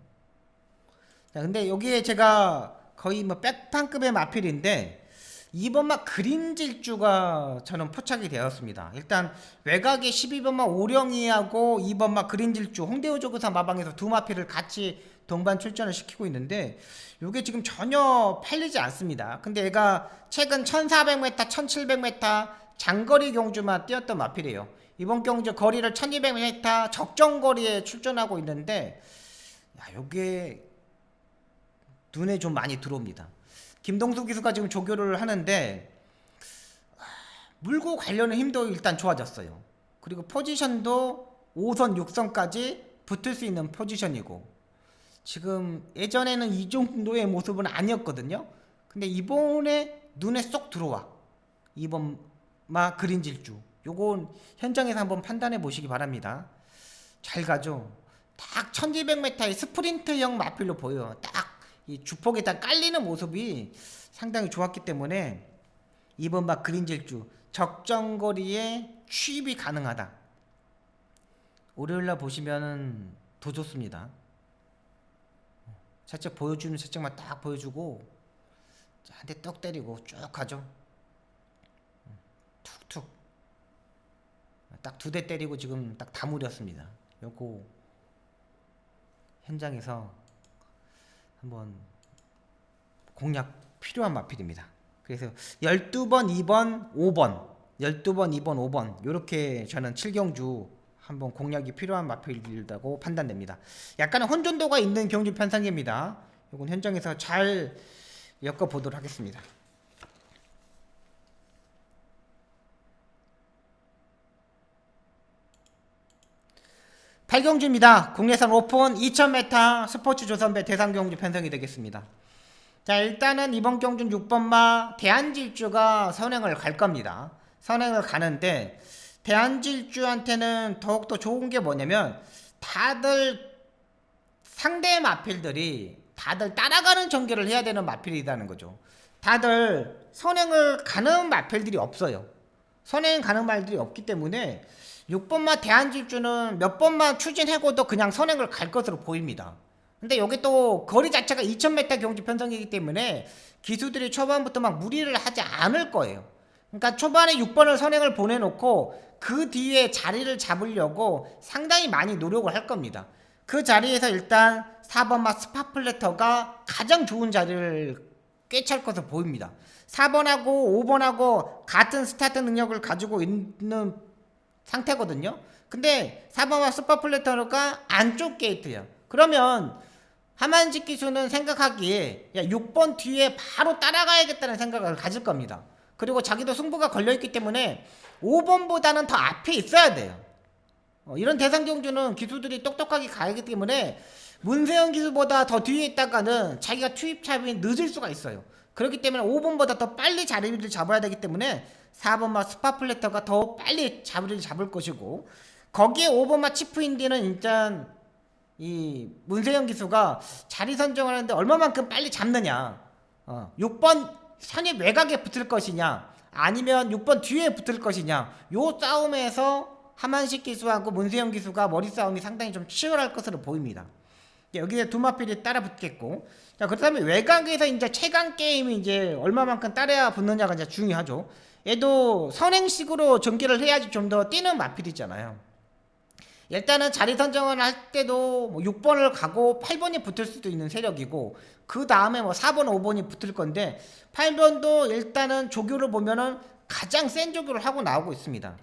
자, 근데 여기에 제가 거의 뭐 백판급의 마필인데 이번마 그린 질주가 저는 포착이 되었습니다. 일단 외곽에 12번마 오령이하고 2번마 그린 질주 홍대우 조교사 마방에서 두 마필을 같이 동반 출전을 시키고 있는데 이게 지금 전혀 팔리지 않습니다. 근데 얘가 최근 1400m, 1700m 장거리 경주만 뛰었던 마필이에요. 이번 경주 거리를 1200m 적정거리에 출전하고 있는데 요게 눈에 좀 많이 들어옵니다. 김동수 기수가 지금 조교를 하는데 물고 가려는 힘도 일단 좋아졌어요. 그리고 포지션도 5선, 6선까지 붙을 수 있는 포지션이고 지금 예전에는 이 정도의 모습은 아니었거든요. 근데 이번에 눈에 쏙 들어와. 이번 마 그린 질주. 요건 현장에서 한번 판단해 보시기 바랍니다. 잘 가죠. 딱 1200m의 스프린트형 마필로 보여요. 딱 이 주폭에다 깔리는 모습이 상당히 좋았기 때문에 이번 막 그린 질주 적정거리에 취입이 가능하다. 월요일날 보시면은 더 좋습니다. 살짝 보여주는 살짝만 딱 보여주고 한 대 떡 때리고 쭉 가죠. 툭툭 딱 두 대 때리고 지금 딱 다 무렸습니다. 요거 현장에서 한번 공략 필요한 마필입니다. 그래서 12번, 2번, 5번 12번, 2번, 5번 요렇게 저는 7경주 한번 공략이 필요한 마필이라고 판단됩니다. 약간의 혼돈도가 있는 경주 편성입니다. 요건 현장에서 잘 엮어보도록 하겠습니다. 팔경주입니다. 국내산 오픈 2000m 스포츠 조선배 대상경주 편성이 되겠습니다. 자, 일단은 이번 경주는 6번마 대한질주가 선행을 갈 겁니다. 선행을 가는데 대한질주한테는 더욱더 좋은 게 뭐냐면 다들 상대 마필들이 다들 따라가는 전개를 해야 되는 마필이라는 거죠. 다들 선행을 가는 마필들이 없어요. 선행 가는 말들이 없기 때문에 6번마 대한질주는 몇 번만 추진하고도 그냥 선행을 갈 것으로 보입니다. 근데 여기 또 거리 자체가 2000m 경주 편성이기 때문에 기수들이 초반부터 막 무리를 하지 않을 거예요. 그러니까 초반에 6번을 선행을 보내놓고 그 뒤에 자리를 잡으려고 상당히 많이 노력을 할 겁니다. 그 자리에서 일단 4번마 스파플래터가 가장 좋은 자리를 꿰찰 것으로 보입니다. 4번하고 5번하고 같은 스타트 능력을 가지고 있는 상태거든요. 근데 4번마 스파플래터가 안쪽 게이트야. 그러면 하만식 기수는 생각하기에 6번 뒤에 바로 따라가야겠다는 생각을 가질 겁니다. 그리고 자기도 승부가 걸려있기 때문에 5번보다는 더 앞에 있어야 돼요. 이런 대상경주는 기수들이 똑똑하게 가야하기 때문에 문세영 기수보다 더 뒤에 있다가는 자기가 투입차이 늦을 수가 있어요. 그렇기 때문에 5번보다 더 빨리 자리를 잡아야 되기 때문에 4번마 스파플래터가 더 빨리 자리를 잡을 것이고 거기에 5번마 치프인디는 일단 이 문세영 기수가 자리 선정하는데 얼마만큼 빨리 잡느냐 6번 선입 외곽에 붙을 것이냐 아니면 6번 뒤에 붙을 것이냐 요 싸움에서 하만식 기수하고 문세영 기수가 머리 싸움이 상당히 좀 치열할 것으로 보입니다. 여기에 두 마필이 따라 붙겠고 자 그렇다면 외곽에서 이제 최강 게임이 이제 얼마만큼 따라야 붙느냐가 이제 중요하죠. 얘도 선행식으로 전개를 해야지 좀 더 뛰는 마필이잖아요. 일단은 자리 선정을 할 때도 뭐 6번을 가고 8번이 붙을 수도 있는 세력이고 그 다음에 뭐 4번, 5번이 붙을 건데 8번도 일단은 조교를 보면은 가장 센 조교를 하고 나오고 있습니다.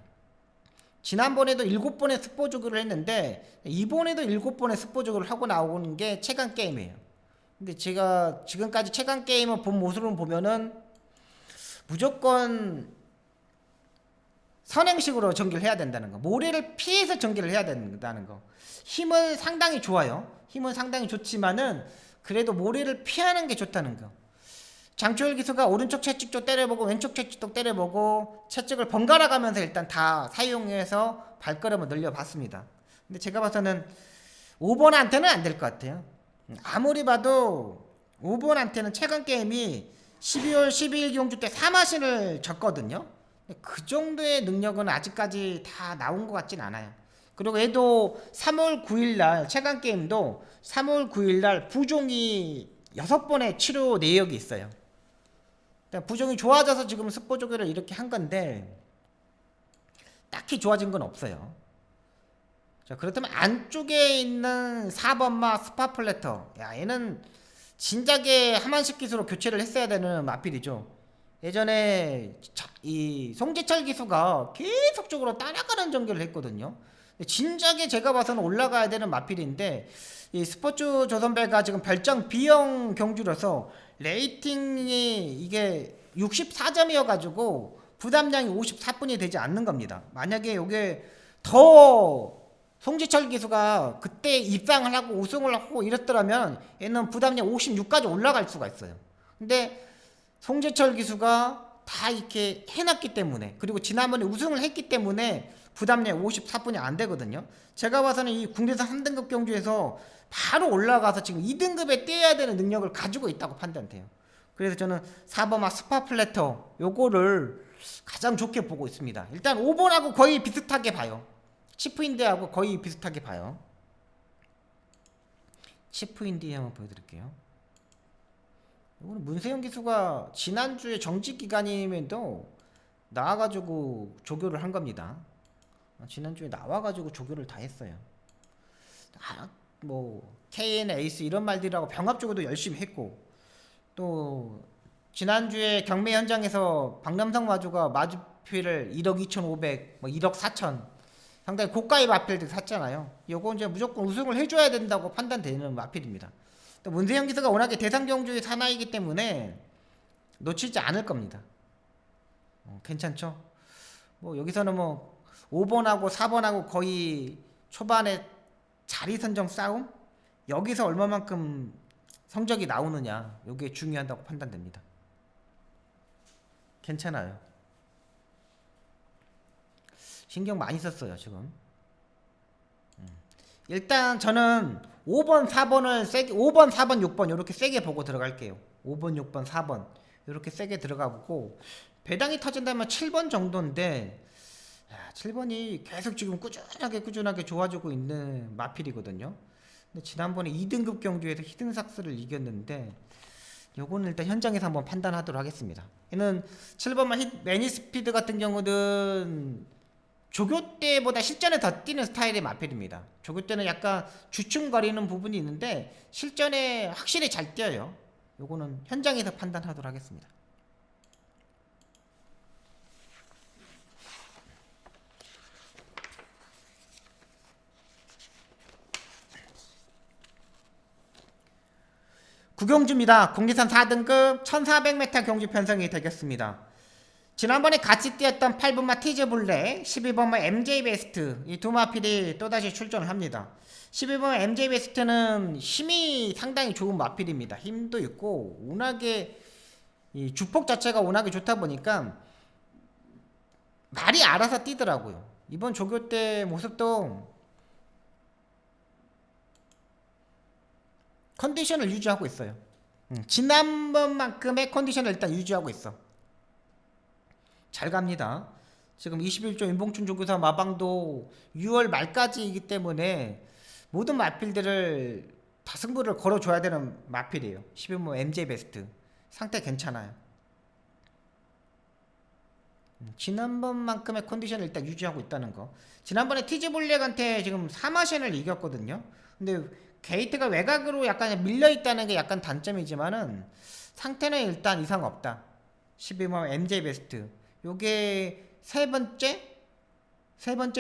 지난번에도 7번의 스포 조교를 했는데 이번에도 7번의 스포 조교를 하고 나오는 게 최강 게임이에요. 근데 제가 지금까지 최강 게임을 본 모습을 보면은 무조건 선행식으로 전개를 해야 된다는 거. 모래를 피해서 전개를 해야 된다는 거. 힘은 상당히 좋아요. 힘은 상당히 좋지만은 그래도 모래를 피하는 게 좋다는 거. 장초열 기수가 오른쪽 채찍도 때려보고 왼쪽 채찍도 때려보고 채찍을 번갈아 가면서 일단 다 사용해서 발걸음을 늘려봤습니다. 근데 제가 봐서는 5번한테는 안 될 것 같아요. 아무리 봐도 5번한테는 최근 게임이 12월 12일 경주 때 3마신을 졌거든요. 그 정도의 능력은 아직까지 다 나온 것 같진 않아요. 그리고 얘도 3월 9일날 최강 게임도 3월 9일날 부종이 6번의 치료 내역이 있어요. 부종이 좋아져서 지금 스포 조교를 이렇게 한 건데 딱히 좋아진 건 없어요. 자, 그렇다면 안쪽에 있는 4번마 스파플래터, 야, 얘는 진작에 하만식 기수로 교체를 했어야 되는 마필이죠. 예전에 이 송지철 기수가 계속적으로 따라가는 전개를 했거든요. 진작에 제가 봐서는 올라가야 되는 마필인데 이 스포츠 조선배가 지금 별장 B형 경주라서 레이팅이 이게 64점이어가지고 부담량이 54분이 되지 않는 겁니다. 만약에 이게 더 송지철 기수가 그때 입상을 하고 우승을 하고 이랬더라면 얘는 부담량 56까지 올라갈 수가 있어요. 근데 송지철 기수가 다 이렇게 해놨기 때문에, 그리고 지난번에 우승을 했기 때문에 부담량 54분이 안 되거든요. 제가 봐서는 이 국내산 3등급 경주에서 바로 올라가서 지금 2등급에 떼야 되는 능력을 가지고 있다고 판단돼요. 그래서 저는 4번마 스파플래터 요거를 가장 좋게 보고 있습니다. 일단 5번하고 거의 비슷하게 봐요. 치프인디하고 거의 비슷하게 봐요. 치프인디 한번 보여드릴게요. 이거는 문세영 기수가 지난주에 정지 기간임에도 나와가지고 조교를 한 겁니다. 지난주에 나와가지고 조교를 다 했어요. 뭐 KN 에이스 이런 말들하고 병합조교도 열심히 했고, 또 지난주에 경매 현장에서 박남성 마주가 마주표를 1억 2,500, 뭐 1억 4천 상당히 고가의 마필들 샀잖아요. 요거 이제 무조건 우승을 해줘야 된다고 판단되는 마필입니다. 또 문세영 기수가 워낙에 대상 경주의 사나이기 때문에 놓치지 않을 겁니다. 괜찮죠? 뭐 여기서는 뭐 5번하고 4번하고 거의 초반에 자리 선정 싸움? 여기서 얼마만큼 성적이 나오느냐, 요게 중요하다고 판단됩니다. 괜찮아요. 신경 많이 썼어요 지금. 일단 저는 5번 4번을 세게, 5번 4번 6번 이렇게 세게 보고 들어갈게요. 5번 6번 4번 이렇게 세게 들어가 보고, 배당이 터진다면 7번 정도인데 7번이 계속 지금 꾸준하게 좋아지고 있는 마필이거든요. 근데 지난번에 2등급 경주에서 히든삭스를 이겼는데 요거는 일단 현장에서 한번 판단하도록 하겠습니다. 얘는 7번만 매니스피드 같은 경우는 조교 때보다 실전에 더 뛰는 스타일의 마필입니다. 조교 때는 약간 주춤거리는 부분이 있는데 실전에 확실히 잘 뛰어요. 요거는 현장에서 판단하도록 하겠습니다. 구경주입니다. 국내산 4등급 1400m 경주 편성이 되겠습니다. 지난번에 같이 뛰었던 8번마 티즈블랙, 12번마 MJ 베스트, 이 두 마필이 또다시 출전을 합니다. 12번마 MJ 베스트는 힘이 상당히 좋은 마필입니다. 힘도 있고 워낙에 이 주폭 자체가 워낙에 좋다 보니까 말이 알아서 뛰더라고요. 이번 조교 때 모습도 컨디션을 유지하고 있어요. 지난번만큼의 컨디션을 일단 유지하고 있어. 잘 갑니다. 지금 21조 임봉춘 조교사 마방도 6월 말까지이기 때문에 모든 마필들을 다 승부를 걸어줘야 되는 마필이에요. 11번 MJ 베스트 상태 괜찮아요. 지난번만큼의 컨디션을 일단 유지하고 있다는 거. 지난번에 티즈블랙한테 지금 3마션을 이겼거든요. 근데 게이트가 외곽으로 약간 밀려있다는 게 약간 단점이지만은 상태는 일단 이상 없다. 12번 MJ 베스트 요게 세 번째,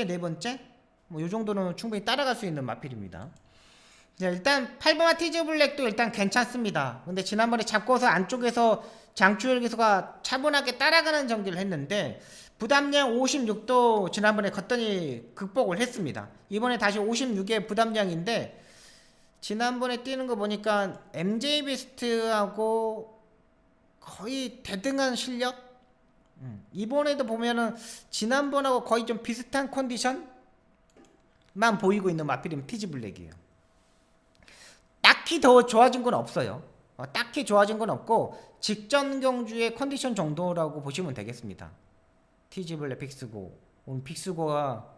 네 번째 뭐 요 정도는 충분히 따라갈 수 있는 마필입니다. 자, 일단 8번마 티즈블랙도 일단 괜찮습니다. 근데 지난번에 잡고서 안쪽에서 장추열 기수가 차분하게 따라가는 전개를 했는데 부담량 56도 지난번에 걷더니 극복을 했습니다. 이번에 다시 56의 부담량인데 지난번에 뛰는 거 보니까 MJ 베스트하고 거의 대등한 실력. 이번에도 보면은 지난번하고 거의 좀 비슷한 컨디션만 보이고 있는 마필이면 티즈블랙이에요. 딱히 더 좋아진 건 없어요. 딱히 좋아진 건 없고 직전 경주의 컨디션 정도라고 보시면 되겠습니다. 티즈블랙 빅스고 오늘 빅스고가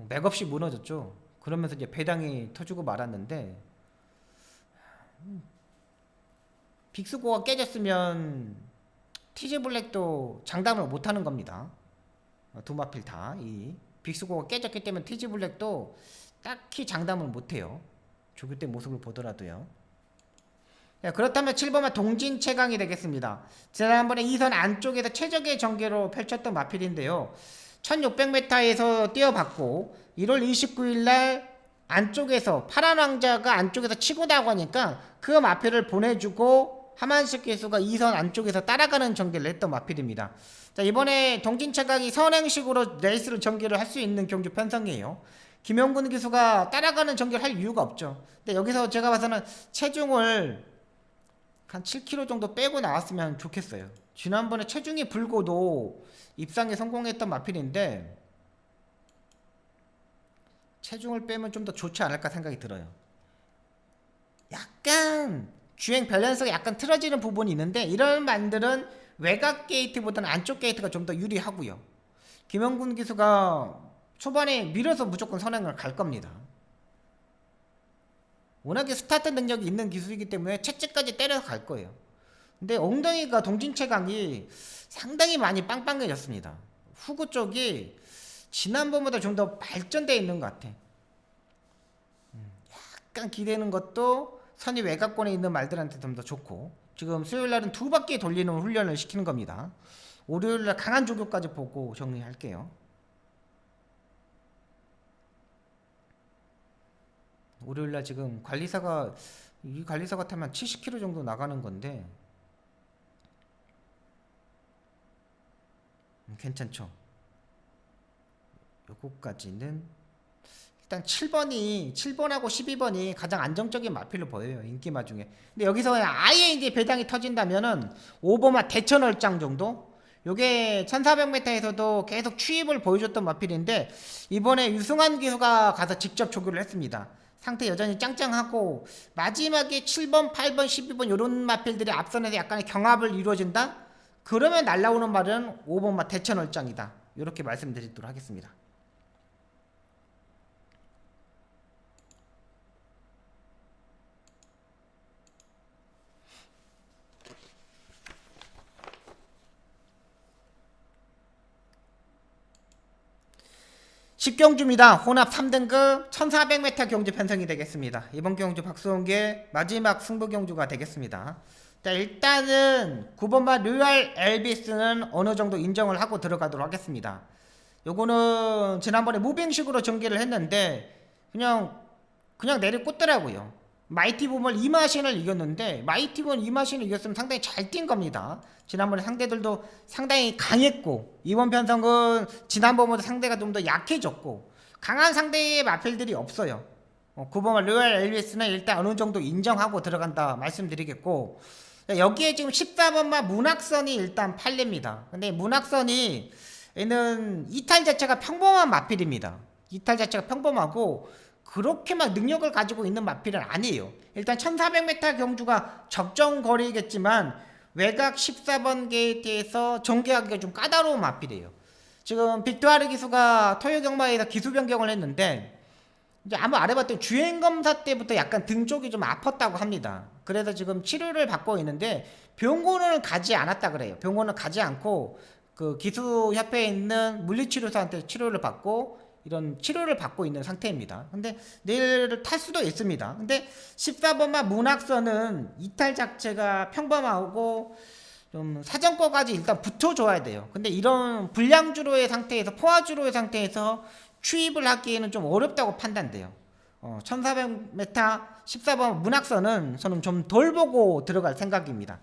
맥없이 무너졌죠. 그러면서 이제 배당이 터지고 말았는데 빅스고가 깨졌으면 티즈블랙도 장담을 못하는 겁니다. 두 마필 다 이 빅스고가 깨졌기 때문에 티즈블랙도 딱히 장담을 못해요. 조교 때 모습을 보더라도요. 그렇다면 7번마 동진 최강이 되겠습니다. 지난번에 2선 안쪽에서 최적의 전개로 펼쳤던 마필인데요. 1600m에서 뛰어봤고 1월 29일날 안쪽에서 파란 왕자가 안쪽에서 치고 나가니까 그 마필을 보내주고 하만식 기수가 2선 안쪽에서 따라가는 전개를 했던 마필입니다. 자, 이번에 동진 최강이 선행식으로 레이스를 전개를 할 수 있는 경주 편성이에요. 김영군 기수가 따라가는 전개를 할 이유가 없죠. 근데 여기서 제가 봐서는 체중을 한 7kg 정도 빼고 나왔으면 좋겠어요. 지난번에 체중이 불고도 입상에 성공했던 마필인데 체중을 빼면 좀 더 좋지 않을까 생각이 들어요. 약간 주행 밸런스가 약간 틀어지는 부분이 있는데 이런 말들은 외곽 게이트보다는 안쪽 게이트가 좀 더 유리하고요. 김영군 기수가 초반에 밀어서 무조건 선행을 갈 겁니다. 워낙에 스타트 능력이 있는 기술이기 때문에 채찍까지 때려서 갈 거예요. 근데 엉덩이가 동진 최강이 상당히 많이 빵빵해졌습니다. 후구 쪽이 지난번보다 좀 더 발전되어 있는 것 같아. 약간 기대는 것도 선이 외곽권에 있는 말들한테 좀 더 좋고 지금 수요일날은 2바퀴 돌리는 훈련을 시키는 겁니다. 월요일날 강한 조교까지 보고 정리할게요. 월요일날 지금 이 관리사가 타면 70km 정도 나가는 건데 괜찮죠. 요거까지는 일단 7번하고 12번이 가장 안정적인 마필로 보여요. 인기마 중에. 근데 여기서 아예 이제 배당이 터진다면은 5번마 대천얼짱 정도? 요게 1400m에서도 계속 추입을 보여줬던 마필인데 이번에 유승환 기수가 가서 직접 조교를 했습니다. 상태 여전히 짱짱하고 마지막에 7번, 8번, 12번 요런 마필들이 앞선에서 약간의 경합을 이루어진다? 그러면 날라오는 말은 5번마 대천얼짱이다. 이렇게 말씀드리도록 하겠습니다. 십경주입니다. 혼합 3등급 1400m 경주 편성이 되겠습니다. 이번 경주 박수홍의 마지막 승부 경주가 되겠습니다. 자, 일단은 9번마 류알 엘비스는 어느 정도 인정을 하고 들어가도록 하겠습니다. 요거는 지난번에 무빙식으로 전개를 했는데 그냥 내리꽂더라고요. 마이티붐을 이마신을 이겼는데 마이티붐 이마신을 이겼으면 상당히 잘 뛴 겁니다. 지난번에 상대들도 상당히 강했고 이번 편성은 지난번보다 상대가 좀 더 약해졌고 강한 상대의 마필들이 없어요. 9번마 류알 엘비스는 일단 어느 정도 인정하고 들어간다 말씀드리겠고 여기에 지금 14번마 문학선이 일단 팔립니다. 근데 문학선이 얘는 이탈 자체가 평범한 마필입니다. 이탈 자체가 평범하고 그렇게 막 능력을 가지고 있는 마필은 아니에요. 일단 1400m 경주가 적정 거리겠지만 외곽 14번 게이트에서 전개하기가 좀 까다로운 마필이에요. 지금 빅토아르 기수가 토요 경마에서 기수 변경을 했는데 이제 아마 알아봤더니 주행 검사 때부터 약간 등 쪽이 좀 아팠다고 합니다. 그래서 지금 치료를 받고 있는데 병원을 가지 않았다 그래요. 병원을 가지 않고 그 기수협회에 있는 물리치료사한테 치료를 받고 이런 치료를 받고 있는 상태입니다. 근데 내일 탈 수도 있습니다. 근데 14번마 문학선은 이탈 자체가 평범하고 좀 사정거까지 일단 붙어줘야 돼요. 근데 이런 불량주로의 상태에서 포화주로의 상태에서 추입을 하기에는 좀 어렵다고 판단돼요. 1400m 14번 문학선은 저는 좀 덜 보고 들어갈 생각입니다.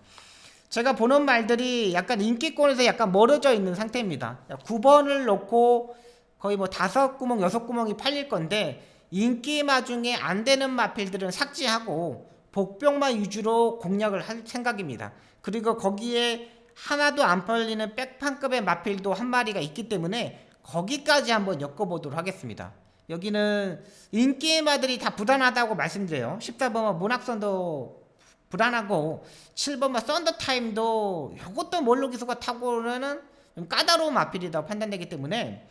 제가 보는 말들이 약간 인기권에서 약간 멀어져 있는 상태입니다. 9번을 놓고 거의 뭐 5구멍, 6구멍이 팔릴 건데 인기마 중에 안 되는 마필들은 삭제하고 복병마 위주로 공략을 할 생각입니다. 그리고 거기에 하나도 안 팔리는 백판급의 마필도 한 마리가 있기 때문에 거기까지 한번 엮어보도록 하겠습니다. 여기는 인게이머들이 다 부단하다고 말씀드려요. 14번마 문학선도 불안하고 7번마 썬더타임도 이것도 몰로기수가 타고는 좀 까다로운 마필이라고 판단되기 때문에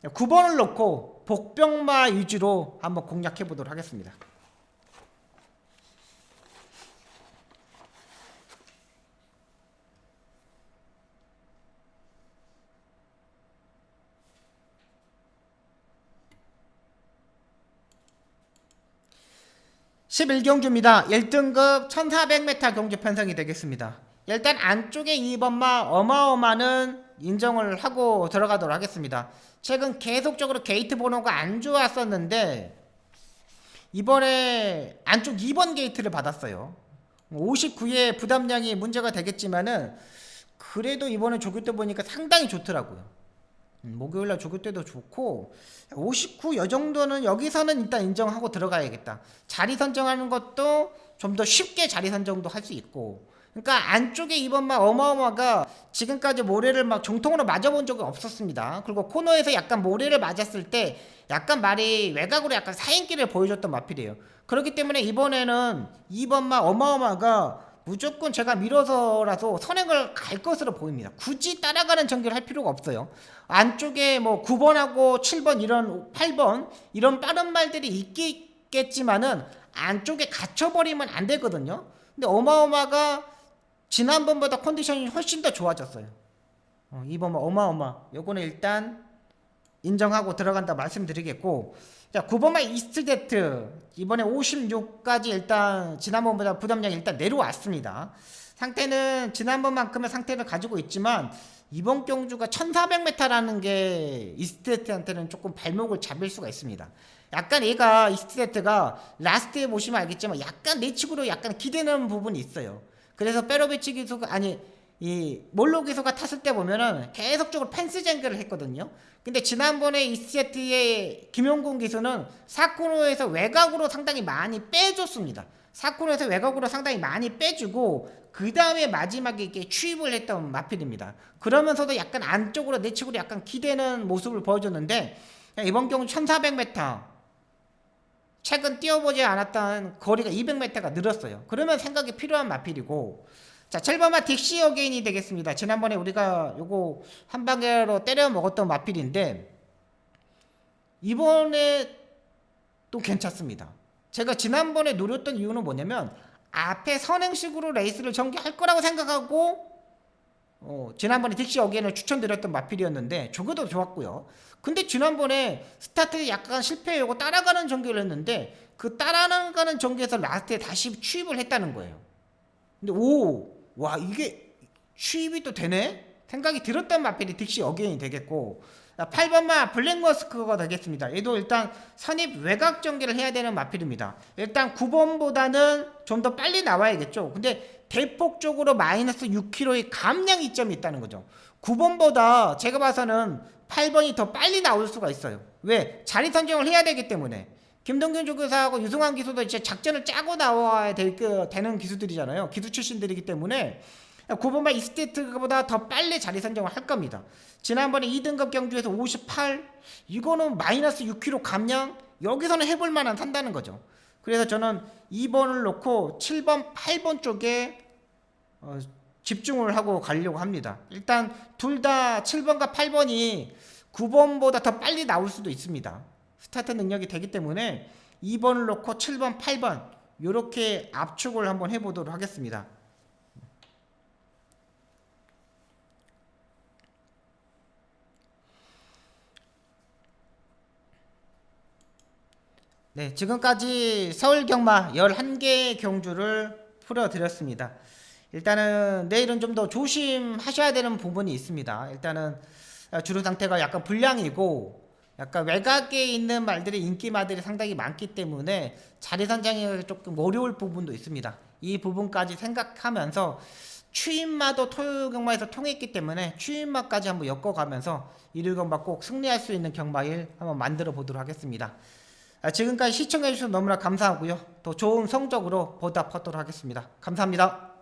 9번을 놓고 복병마 위주로 한번 공략해 보도록 하겠습니다. 11경주입니다. 1등급 1400m 경주 편성이 되겠습니다. 일단 안쪽에 2번마 어마어마는 인정을 하고 들어가도록 하겠습니다. 최근 계속적으로 게이트 번호가 안 좋았었는데 이번에 안쪽 2번 게이트를 받았어요. 59의 부담량이 문제가 되겠지만은 그래도 이번에 조교 때 보니까 상당히 좋더라고요. 목요일날 조교 때도 좋고 59 요 정도는 여기서는 일단 인정하고 들어가야겠다. 자리 선정하는 것도 좀 더 쉽게 자리 선정도 할 수 있고, 그러니까 안쪽에 2번마 어마어마가 지금까지 모래를 막 정통으로 맞아본 적이 없었습니다. 그리고 코너에서 약간 모래를 맞았을 때 약간 말이 외곽으로 약간 사인기를 보여줬던 마필이에요. 그렇기 때문에 이번에는 2번마 어마어마가 무조건 제가 밀어서라도 선행을 갈 것으로 보입니다. 굳이 따라가는 전개를 할 필요가 없어요. 안쪽에 뭐 9번하고 7번 이런 8번 이런 빠른 말들이 있겠지만은 안쪽에 갇혀버리면 안 되거든요. 근데 어마어마가 지난번보다 컨디션이 훨씬 더 좋아졌어요. 2번 어마어마 요거는 일단 인정하고 들어간다 말씀드리겠고, 자 9번마 이스트제트 이번에 56까지 일단 지난번보다 부담량이 일단 내려왔습니다. 상태는 지난번만큼의 상태를 가지고 있지만 이번 경주가 1400m라는 게 이스트제트한테는 조금 발목을 잡을 수가 있습니다. 약간 얘가 이스트제트가 라스트에 보시면 알겠지만 약간 내측으로 약간 기대는 부분이 있어요. 그래서 페로비치 기수가 아니 이 몰로 기수가 탔을 때 보면은 계속적으로 펜스 쟁글을 했거든요. 근데 지난번에 이스트제트의 김용곤 기수는 사코노에서 외곽으로 상당히 많이 빼줬습니다. 사코노에서 외곽으로 상당히 많이 빼주고 그 다음에 마지막에 이렇게 추입을 했던 마필입니다. 그러면서도 약간 안쪽으로 내측으로 약간 기대는 모습을 보여줬는데 이번 경우 1400m 최근 뛰어보지 않았던 거리가 200m가 늘었어요. 그러면 생각이 필요한 마필이고, 자 7번마 딕시 어게인이 되겠습니다. 지난번에 우리가 요거 한 방에로 때려 먹었던 마필인데 이번에 또 괜찮습니다. 제가 지난번에 노렸던 이유는 뭐냐면 앞에 선행식으로 레이스를 전개할 거라고 생각하고 지난번에 딕시 어게인을 추천드렸던 마필이었는데 조교도 좋았고요. 근데 지난번에 스타트에 약간 실패하고 따라가는 전개를 했는데 그 따라가는 전개에서 라스트에 다시 추입을 했다는 거예요. 근데 와 이게 추입이 또 되네? 생각이 들었던 마필이 딕시 어게인이 되겠고, 8번마 블랙머스크가 되겠습니다. 얘도 일단 선입 외곽 전개를 해야 되는 마필입니다. 일단 9번보다는 좀 더 빨리 나와야겠죠. 근데 대폭적으로 마이너스 6km의 감량 이점이 있다는 거죠. 9번보다 제가 봐서는 8번이 더 빨리 나올 수가 있어요. 왜? 자리 선정을 해야 되기 때문에. 김동균 조교사하고 유승환 기수도 이제 작전을 짜고 나와야 되는 기수들이잖아요. 기수 출신들이기 때문에 9번마 이스테트보다 더 빨리 자리 선정을 할 겁니다. 지난번에 2등급 경주에서 58 이거는 마이너스 6km 감량 여기서는 해볼 만한 산다는 거죠. 그래서 저는 2번을 놓고 7번 8번 쪽에 집중을 하고 가려고 합니다. 일단 둘 다 7번과 8번이 9번보다 더 빨리 나올 수도 있습니다. 스타트 능력이 되기 때문에 2번을 놓고 7번 8번 이렇게 압축을 한번 해보도록 하겠습니다. 네, 지금까지 서울 경마 11개 경주를 풀어드렸습니다. 일단은 내일은 좀 더 조심하셔야 되는 부분이 있습니다. 일단은 주로 상태가 약간 불량이고 약간 외곽에 있는 말들이 인기마들이 상당히 많기 때문에 자리 선정이 조금 어려울 부분도 있습니다. 이 부분까지 생각하면서 추임마도 토요 경마에서 통했기 때문에 추임마까지 한번 엮어가면서 일요일 경마 꼭 승리할 수 있는 경마일 한번 만들어 보도록 하겠습니다. 지금까지 시청해주셔서 너무나 감사하고요. 더 좋은 성적으로 보답하도록 하겠습니다. 감사합니다.